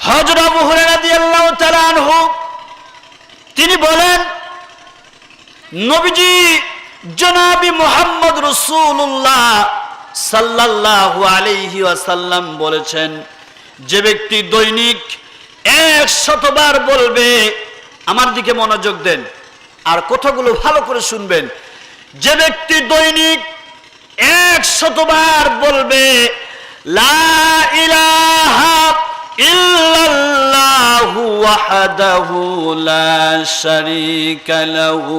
হযরত আবু হুরায়রা রাদিয়াল্লাহু তাআলা আনহু তিনি বলেন, নবীজি জনাবি মুহাম্মদ রাসূলুল্লাহ সাল্লাল্লাহু আলাইহি ওয়াসাল্লাম বলেছেন, যে ব্যক্তি দৈনিক 100 বার বলবে, আমার দিকে মনোযোগ দেন আর কথাগুলো ভালো করে শুনবেন, যে ব্যক্তি দৈনিক 100 বার বলবে লা ইলাহা ইল্লাল্লাহু ওয়াহদাহু লা শারীকা লাহু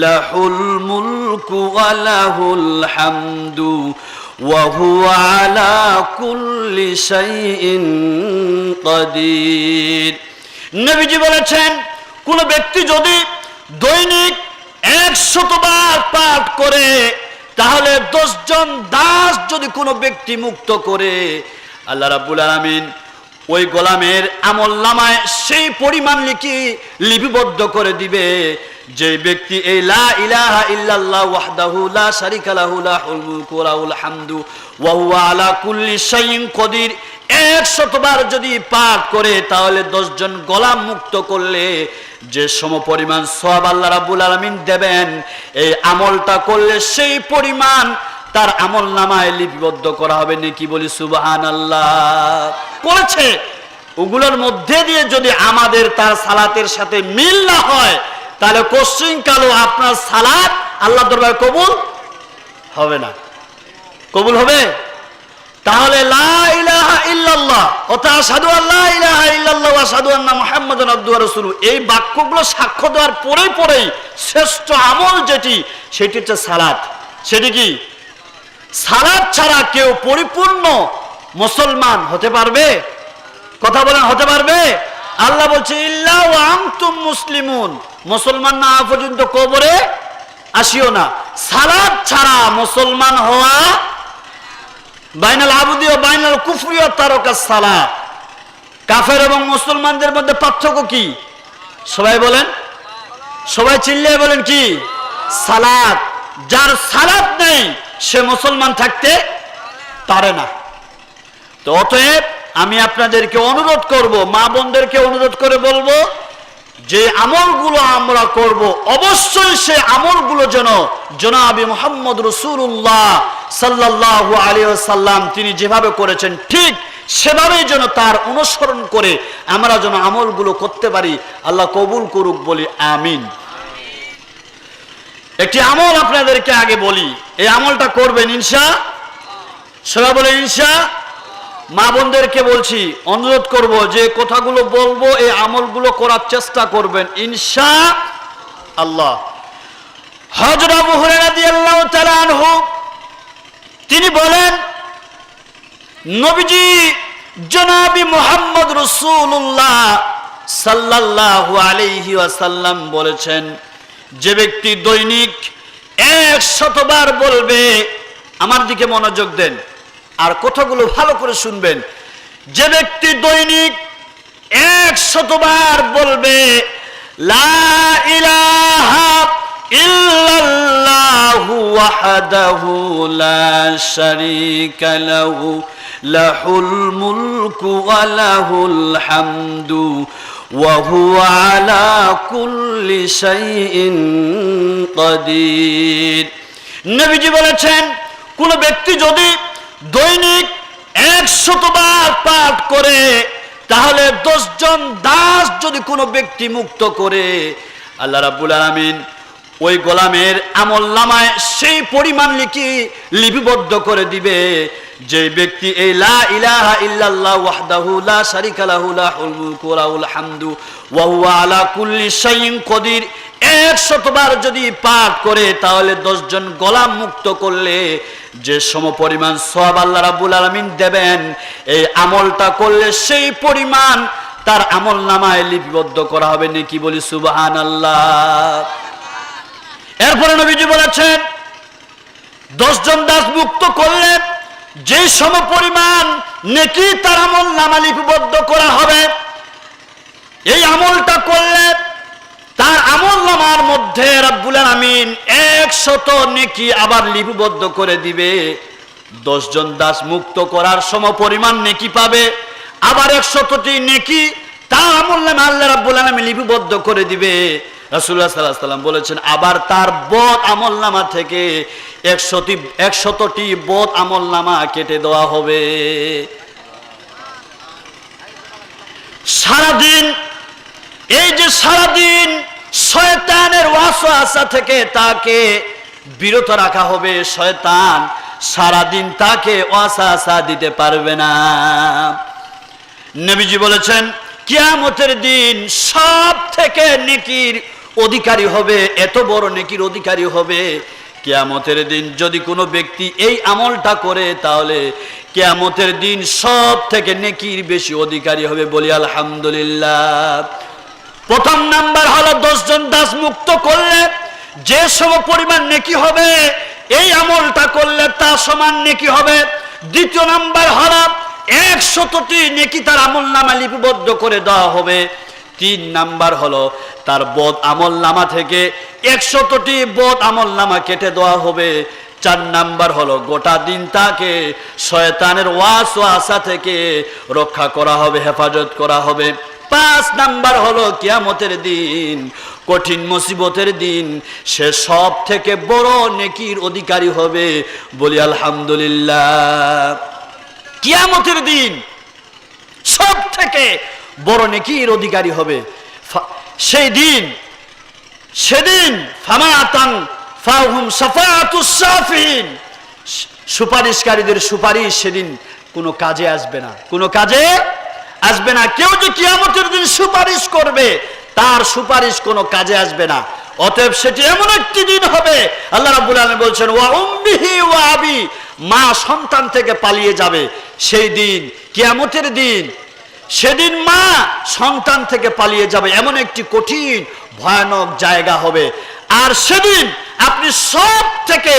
লাহুল মুলকু ওয়া লাহুল হামদু ওয়া হুয়া আলা কুল্লি শাইইন কাদির। নবীজি বলেছেন, কোন ব্যক্তি যদি দৈনিক 100 বার পাঠ করে, তাহলে 10 জন দাস যদি কোনো ব্যক্তি মুক্ত করে, আল্লাহ রাব্বুল আলামিন ওই গোলামের আমলনামায় সেই পরিমাণ লিপিবদ্ধ করে দিবে, যে ব্যক্তি এই লা ইলাহা ইল্লাল্লাহ ওয়াহদাহু লা শারীকা লাহু লাহুল মুলকু ওয়া লাহুল হামদু ওয়া হুয়া আলা কুল্লি শাইইন কাদির 100 বার যদি পাঠ করে, তাহলে 10 জন গোলাম মুক্ত করলে যে সমপরিমাণ সওয়াব আল্লাহ রাব্বুল আলামিন দেবেন, এই আমলটা করলে সেই পরিমাণ তার আমলনামায় লিপিবদ্ধ করা হবে। নেকি বলি সুবহানাল্লাহ। করেছে, ওগুলোর মধ্যে দিয়ে যদি আমাদের তার সালাতের সাথে মিল না হয়, তাহলে কোশ্চিন কালো আপনার সালাত আল্লাহ দরবারে কবুল হবে না। কবুল হবে? তাহলে লা ইলাহা ইল্লাল্লাহ অথবা আশহাদু আল্লা ইলাহা ইল্লাল্লাহ ওয়া আশহাদু আন্না মুহাম্মাদান আবদুহু ওয়া রাসূলুহু, এই বাক্যগুলো সাক্ষ্য দেওয়ার পরেই শ্রেষ্ঠ আমল যেটি, সেটি হচ্ছে সালাত। সেটি কি? সালাত ছাড়া কেউ পরিপূর্ণ মুসলমান হতে পারবে? কথা বলেন, হতে পারবে? আল্লাহ বলছে ইল্লা ওয়া আনতুম মুসলিমুন, মুসলমান না হওয়া পর্যন্ত কবরে আসিও না। সালাত ছাড়া মুসলমান হওয়া বাইনাল আবদি ও বাইনাল কুফরি ও তারকাস সালাত। কাফের এবং মুসলমানদের মধ্যে পার্থক্য কি? সবাই বলেন, সবাই চিল্লিয়ে বলেন কি? সালাত। যার সালাত নেই সে মুসলমান থাকতে পারে না। তো অতএব আমি আপনাদেরকে অনুরোধ করব, মা বোনদেরকে অনুরোধ করে বলবো, যে আমলগুলো আমরা করব, অবশ্যই সে আমলগুলো যেন জনাবি মুহাম্মদ রাসূলুল্লাহ সাল্লাল্লাহু আলাইহি ওয়াসাল্লাম তিনি যেভাবে করেছেন ঠিক সেভাবেই যেন তার অনুসরণ করে আমরা যেন আমলগুলো করতে পারি। আল্লাহ কবুল করুক, বলি আমিন। একটি আমল আপনাদেরকে আগে বলি, এই আমলটা করবেন ইনশাআল্লাহ। সবাই বলে ইনশাআল্লাহ। মা বোনদেরকে বলছি, অনুরোধ করব যে কথাগুলো বলবো এই আমলগুলো করার চেষ্টা করবেন ইনশাআল্লাহ। হযরত আবু হুরায়রা রাদিয়াল্লাহু তাআলা আনহু তিনি বলেন, নবীজি জনাবি মুহাম্মদ রাসূলুল্লাহ সাল্লাল্লাহু আলাইহি ওয়াসাল্লাম বলেছেন, যে ব্যক্তি দৈনিক 100 বার বলবে, আমার দিকে মনোযোগ দেন আর কথাগুলো ভালো করে শুনবেন, যে ব্যক্তি দৈনিক 100 বার বলবে লা ইলাহা ইল্লাল্লাহু ওয়াহদাহু লা শারীকা লাহু লাহুল মুলকু ওয়া লাহুল হামদু ওয়া হুয়া আলা কুল্লি শাইইন কাদির। নবীজি বলেছেন, কোন ব্যক্তি যদি দৈনিক 100 বার পাঠ করে, তাহলে 10 জন দাস যদি কোনো ব্যক্তি মুক্ত করে, আল্লাহ রাব্বুল আলামিন ওই গোলামের আমলনামায় সেই পরিমাণ লিপিবদ্ধ করে দিবে, যে ব্যক্তি এই লা ইলাহা ইল্লাল্লাহ ওয়াহদাহু লা শারীকা লাহু লাহুল মুলকু ওয়া লাহুল হামদু ওয়া হুয়া আলা কুল্লি শাইইন কাদির 100 বার যদি পাঠ করে, তাহলে 10 জন গোলাম মুক্ত করলে যে সমপরিমাণ সওয়াব আল্লাহ রাব্বুল আলামিন দেবেন, এই আমলটা করলে সেই পরিমাণ তার আমলনামায় লিপিবদ্ধ করা হবে। নেকি বলি সুবহানাল্লাহ। এরপরে নবীজি বলেছেন, 10 জন দাস মুক্ত করলে যে সমপরিমাণ নেকি তার আমলনামা লিপিবদ্ধ করা হবে, এই আমলটা করলে তার আমলনামার মধ্যে রাব্বুল আলামিন 100 নেকি আবার লিপিবদ্ধ করে দিবে। 10 জন দাস মুক্ত করার সমপরিমাণ নেকি পাবে, আবার 100টি নেকি তার আমলনামা আল্লাহ রাব্বুল আলামিন লিপিবদ্ধ করে দিবে। রাসূলুল্লাহ সাল্লাল্লাহু আলাইহি ওয়াসাল্লাম বলেছেন আবার তার বদ আমলনামা থেকে 100টি বদ আমলনামা কেটে দেওয়া হবে। সারাদিন এই যে সারাদিন শয়তানের ওয়াসওয়াসা থেকে তাকে বিরত রাখা হবে। শয়তান সারাদিন তাকে ওয়াসওয়াসা দিতে পারবে না। নবীজি বলেছেন কিয়ামতের দিন সব থেকে নেকির অধিকারী হবে, এত বড় নেকির অধিকারী হবে। কিয়ামতের দিন যদি কোনো ব্যক্তি এই আমলটা করে তাহলে কিয়ামতের দিন সব থেকে নেকির বেশি অধিকারী হবে। বলি আলহামদুলিল্লাহ। প্রথম নাম্বার হলো 10 জন দাস মুক্ত করলে যে সম পরিমাণ নেকি হবে, এই আমলটা করলে তা সমান নেকি হবে। দ্বিতীয় নাম্বার হলো 100টি নেকি তার আমলনামা লিপিবদ্ধ করে দেওয়া হবে। 3 নাম্বার হলো তার বদ আমলনামা থেকে 100টি বদ আমলনামা কেটে দেওয়া হবে। 4 নাম্বার হলো গোটা দিন তাকে শয়তানের ওয়াসওয়াসা থেকে রক্ষা করা হবে, হেফাজত করা হবে। 5 নাম্বার হলো কিয়ামতের দিন, কঠিন মুসিবতের দিন সে সব থেকে বড় নেকির অধিকারী হবে। বলি আলহামদুলিল্লাহ। কিয়ামতের দিন সব থেকে বড় নেকির অধিকারী হবে। সেদিন ফামাতান ফাহুম শাফাআতুস শাফিন, সুপারিশকারীদের সুপারিশ সেদিন কোনো কাজে আসবে না, কোনো কাজে আসবে না। কেউ যে কিয়ামতের দিন সুপারিশ করবে তার সুপারিশ কোনো কাজে আসবে না। অতএব সেটি এমন একটি দিন হবে, আল্লাহ রাব্বুল আলামিন বলছেন ওয়া উম্মিহি ওয়া আবি, মা সন্তান থেকে পালিয়ে যাবে সেই দিন, কিয়ামতের দিন। সেদিন মা সন্তান থেকে পালিয়ে যাবে, এমন একটি কঠিন ভয়ানক জায়গা হবে। আর সেদিন আপনি সব থেকে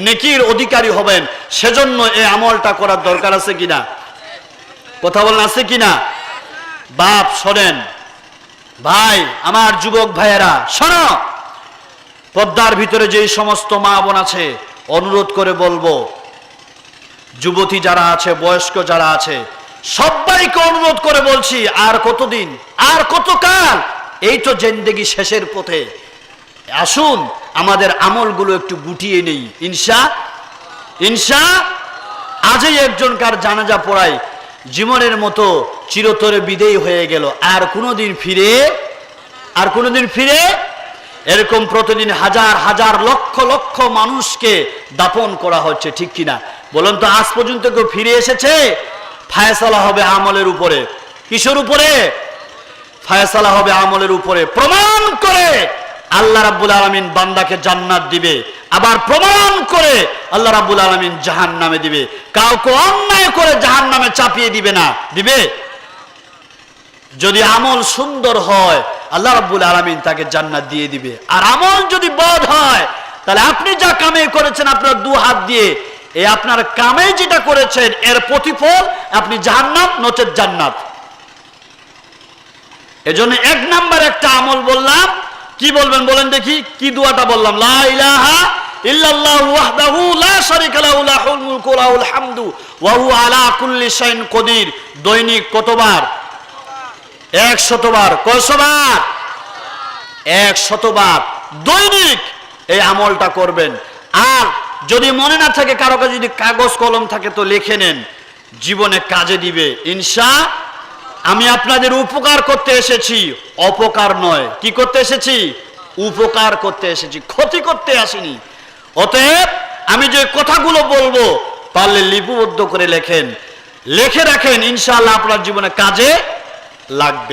নেকির অধিকারী হবেন। সেজন্য এই আমলটা করার দরকার আছে কিনা? কথা বলেন আছে কিনা? বাপ শোনেন, ভাই আমার যুবক ভাইয়েরা শোনো, পর্দার ভিতরে যেই সমস্ত মা বোন আছে অনুরোধ করে বলবো, যুবতী যারা আছে, বয়স্ক যারা আছে, সবাইকে অনুরোধ করে বলছি, আর কতদিন, আর কতকাল, এই তো জিন্দেগি শেষের পথে। আসুন আমাদের আমলগুলো একটু গুটিয়ে নেই। ইনশা আজই একজনকার জানাজা পড়াই, জীবনের মতো চিরতরে বিদেয় হয়ে গেল, আর কোনোদিন ফিরে এরকম প্রতিদিন হাজার হাজার লক্ষ লক্ষ মানুষকে দাফন করা হচ্ছে, ঠিক কিনা বলুন তো? আজ পর্যন্ত কেউ ফিরে এসেছে? ফায়সালা হবে আমলের উপরে। কিসের উপরে? ফায়সালা হবে আমলের উপরে। প্রমাণ করে আল্লাহ রাব্বুল আলামিন বান্দাকে জান্নাত দিবে, আবার প্রমাণ করে আল্লাহ রাব্বুল আলামিন জাহান্নামে দিবে। কাউকে অন্যায় করে জাহান্নামে চাপিয়ে দিবে না, দিবে? যদি আমল সুন্দর হয় আল্লাহ রাব্বুল আলামিন তাকে জান্নাত দিয়ে দিবে। আর আমল যদি বদ হয় তাহলে আপনি যা কামাই করেছেন আপনার 2 হাত দিয়ে, এই আপনার কামে যেটা করেছেন এর প্রতিফল আপনি জাহান্নাম নচেত জান্নাত। এজন্য 1 নাম্বার একটা আমল বললাম, কি বলবেন বলেন দেখি? কি দোয়াটা বললাম? লা ইলাহা ইল্লাল্লাহু ওয়াহদাহু লা শারীকা লাহু লাহুল মুলকু ওয়া লাহুল হামদু ওয়া হুয়া আলা কুল্লি শাইইন কদির। দৈনিক কতবার? 100 বার। কয়শো বার? 100 বার দৈনিক এই আমলটা করবেন। আর যদি মনে না থাকে, কারো কাছে যদি কাগজ কলম থাকে তো লিখে নেন, জীবনে কাজে দিবে ইনশাআল্লাহ। আমি আপনাদের উপকার করতে এসেছি, অপকার নয়। কি করতে এসেছি? উপকার করতে এসেছি, ক্ষতি করতে আসিনি। অতএব আমি যে কথাগুলো বলবো পারলে লিপিবদ্ধ করে লেখেন, লিখে রাখেন, ইনশাআল্লাহ আপনার জীবনে কাজে লাগবে।